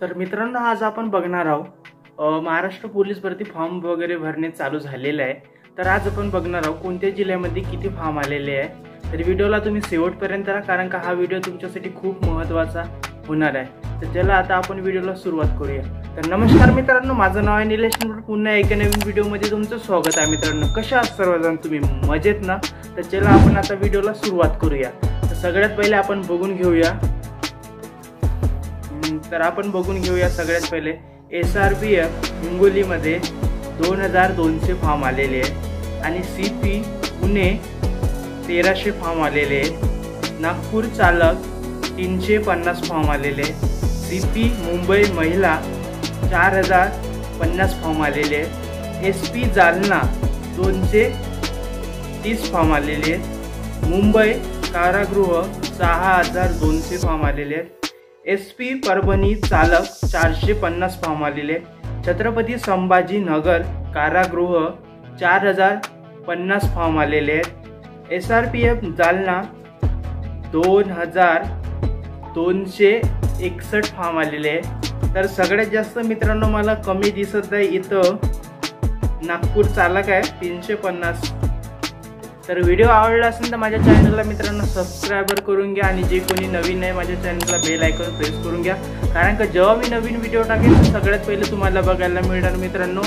तर मित्रांनो, आज आपण बघणार आहोत महाराष्ट्र पोलीस भरती फॉर्म वगैरे भरणे चालू झालेले आहे। तर आज आपण बघणार आहोत कोणत्या जिल्ह्यामध्ये किती फॉर्म आलेले आहे। तर व्हिडिओला तुम्ही शेवटपर्यंत राहा, कारण का हा व्हिडिओ तुमच्यासाठी खूप महत्त्वाचा होणार आहे। तर चला आता आपण व्हिडिओला सुरुवात करूया। तर नमस्कार मित्रांनो, माझं नाव आहे निलेश नंबर। पुन्हा एका नवीन व्हिडिओमध्ये तुमचं स्वागत आहे। मित्रांनो, कशा आहात सर्वजण? तुम्ही मजेत ना? तर चला आपण आता व्हिडिओला सुरुवात करूया। तर सगळ्यात पहिले आपण बघून घेऊया सगळ्यात पहिले SRPF हिंगोलीमध्ये 2200 फॉर्म आलेले आहे आणि CP पुणे 1300 फॉर्म आलेले आहे। नागपूर चालक 350 फॉर्म आलेले आहे। CP मुंबई महिला 4050 फॉर्म आलेले आहे। SP जालना 230 फॉर्म आलेले आहेत। मुंबई कारागृह 6200 फॉर्म आलेले आहेत। SP परभणी चालक 450 फॉर्म आलेले। छत्रपती संभाजीनगर कारागृह 4050 फॉर्म आलेले आहेत। SRPF जालना 2261 फॉर्म आलेले आहे। तर सगळ्यात जास्त मित्रांनो मला कमी दिसत आहे इथं नागपूर चालक आहे 350। तर व्हिडिओ आवडला असेल तर माझ्या चॅनलला मित्रांनो सबस्क्राइबर करून घ्या आणि जे कोणी नवीन आहे माझ्या चॅनलला बेल आयकॉन प्रेस करून घ्या, कारण का जेव्हा मी नवीन व्हिडिओ टाकेल तर सगळ्यात पहिले तुम्हाला बघायला मिळणार मित्रांनो।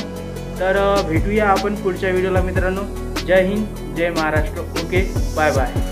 तर भेटूया आपण पुढच्या व्हिडिओला मित्रांनो। जय हिंद, जय महाराष्ट्र। Okay, bye bye.